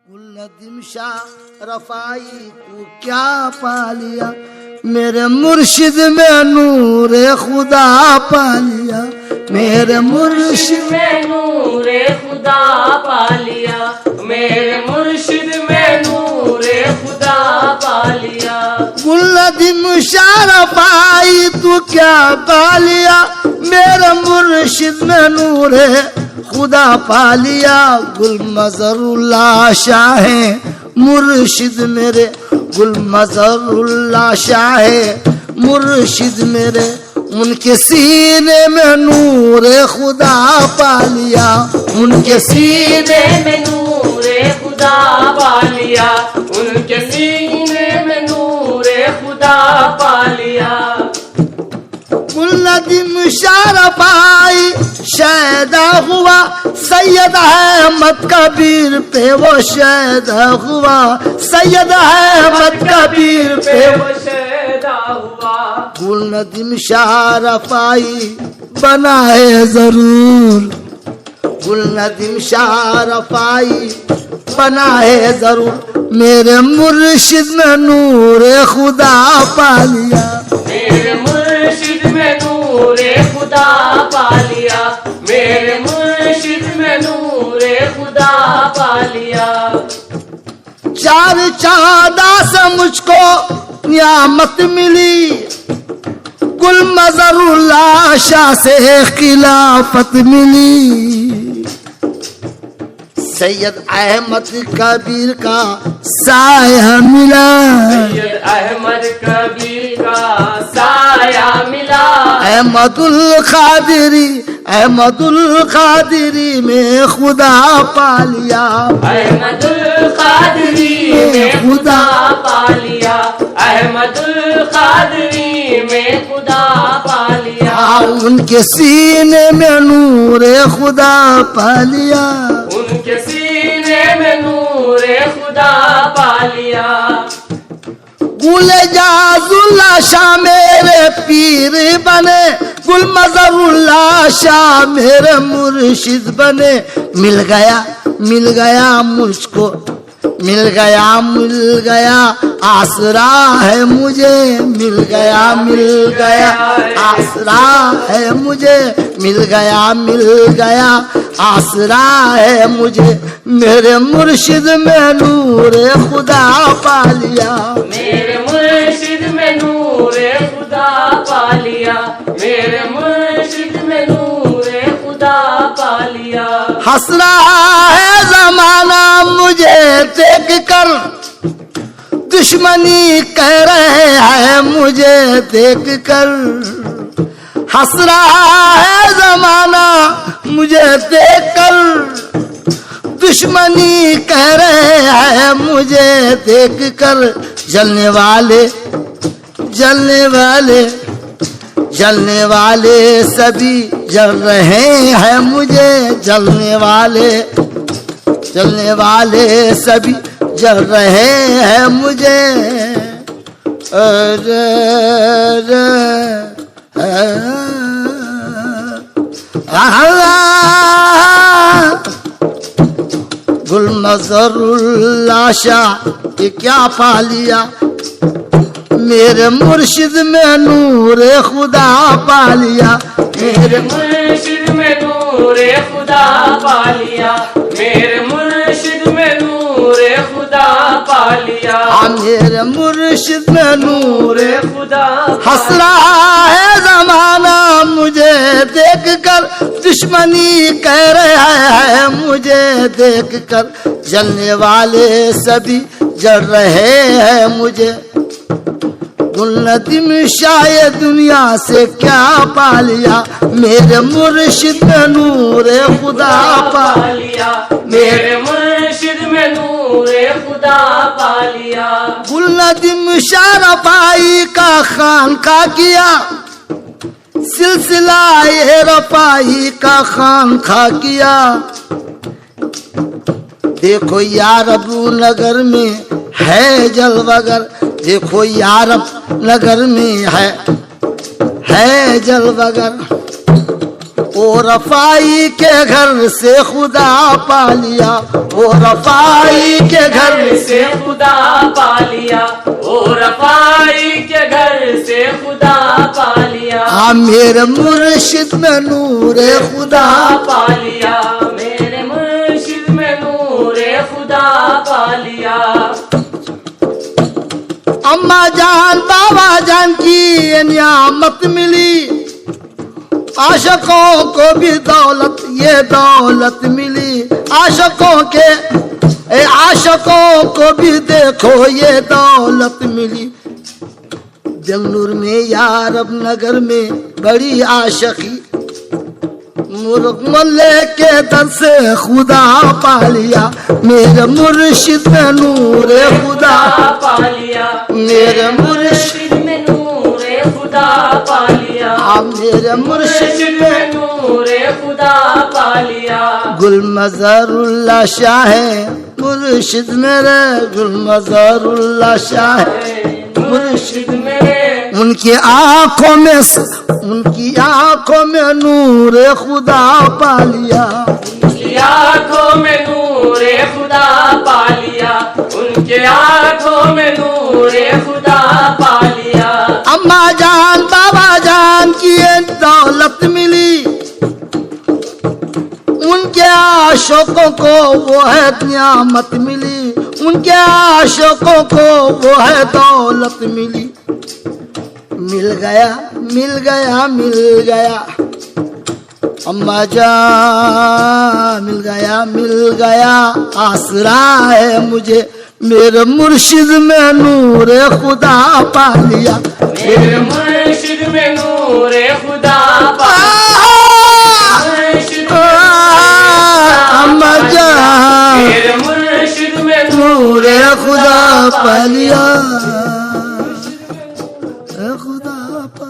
ندیم شاہ رفائی کو کیا پا لیا، میرے مرشد میں نور خدا پا لیا، میرے مرشد میں نور خدا پا لیا، میرے مرشد میں نور خدا پا لیا۔ گل ندیم شاہ رفائی تو کیا پا لیا، میرے مرشد میں نور خدا پا لیا۔ گل مظہر اللہ شاہ مرشد میرے، گل مظہر اللہ شاہ مرشد میرے، ان کے سینے میں نور خدا پا لیا، ان کے سینے میں نور خدا پا لیا، ان کے سینے میں نور خدا پا لیا۔ گل ندیم شاہ رفائی شیدا ہوا، سید احمد کبیر پہ وہ شیدا ہوا، سید احمد کبیر پہ وہ شیدا ہوا۔ گل ندیم شاہ رفائی بنا ہے ضرور، گل ندیم شاہ رفائی بنا ہے ضرور، میرے مرشد میں نور خدا پا لیا، میرے مرشد میں نور خدا پا لیا، میرے مرشد میں نور خدا پا لیا۔ چار چاندہ سے مجھ کو نعمت ملی، گل مظہر اللہ شاہ سے خلافت ملی، سید احمد کبیر کا سایہ ملا، سید احمد کبیر کا سایہ ملا، احمد القادری، احمد القادری میں خدا پا لیا، احمد القادری میں خدا پا لیا، احمد القادری میں خدا پا لیا۔ ان کے سینے میں نور خدا پا لیا، ان کے سینے میں نور خدا پا لیا۔ گل جاز اللہ شاہ میرے پیر بنے، گل مظہر اللہ شاہ میرے مرشد بنے، مل گیا مل گیا مجھ کو، مل گیا مل گیا آسرا ہے مجھے، مل گیا مل گیا آسرا ہے مجھے، مل گیا مل گیا آسرا ہے مجھے، میرے مرشد میں نور خدا پا لیا، میرے مرشد میں نور خدا پا لیا، میرے مرشد میں نور خدا پا لیا۔ ہنس رہا ہے زمانہ مجھے دیکھ کر، دشمنی کہہ رہے ہیں مجھے دیکھ کر، ہنس رہا ہے زمانہ مجھے دیکھ کر، دشمنی کہہ رہے ہیں مجھے دیکھ کر، جلنے والے جلنے والے جلنے والے سبھی جل رہے ہیں مجھے، جلنے والے جلنے والے سبھی جل رہے ہیں مجھے، گل مظہر اللہ شاہ یہ کیا پا لیا، میرے مرشد میں نور خدا پا لیا، میرے مرشد میں نور خدا پا لیا، میرے مرشد میں نور خدا پا لیا، میرے مرشد میں نور خدا ہنس رہا ہے زمانہ مجھے دیکھ کر، دشمنی کہہ رہے ہیں مجھے دیکھ کر، جلنے والے سبھی جل رہے ہیں مجھے، گل ندیم شاہ دنیا سے کیا پا لیا، میرے مرشد میں نور خدا پا لیا، میرے مرشد میں نور خدا پا لیا۔ گل ندیم شاہ رفائی کا خانقاہ کیا، سلسلہ یہ رفائی کا خانقاہ کیا، دیکھو یارب نگر میں ہے جلوگر، دیکھو یارب نگر میں ہے جلوگر، وہ رفائی کے گھر سے خدا پا لیا، وہ رفائی کے گھر سے خدا پا لیا، او رفائی کے گھر سے خدا پا لیا، میرے مرشد میں نور خدا پا لیا، میرے مرشد میں نور خدا پا لیا۔ اماں جان بابا جان کی یہ نعمت ملی، عاشقوں کو بھی دولت یہ دولت ملی، عاشقوں کو بھی دیکھو یہ دولت ملی۔ بنگلور میں یا عرب نگر میں بڑی عاشقی، مرغ ملے کے در سے خدا پا لیا، میرے مرشد میں نور خدا پا لیا، میرے مرشد میں نور خدا پا لیا، میرے مرشد میں نور خدا پا لیا۔ گل مظہر اللہ شاہ مرشد میرے، گل مظہر اللہ شاہ مرشد میرے، ان کی آنکھوں میں نور خدا پا لیا، ان کی آنکھوں میں نور خدا پا لیا، ان کے آنکھوں میں نور خدا پا لیا۔ اماں جان بابا جان کی یہ دولت ملی، ان کے عاشقوں کو وہ ہے نعمت ملی، ان کے عاشقوں کو وہ ہے دولت ملی۔ مل گیا مل گیا مل گیا اماں جان، مل گیا مل گیا آسرا ہے مجھے، میرے مرشد میں نور خدا پا لیا، میرے مرشد میں نور خدا پا اماں جان میرے مرشد میں نور خدا پا لیا، خدا پا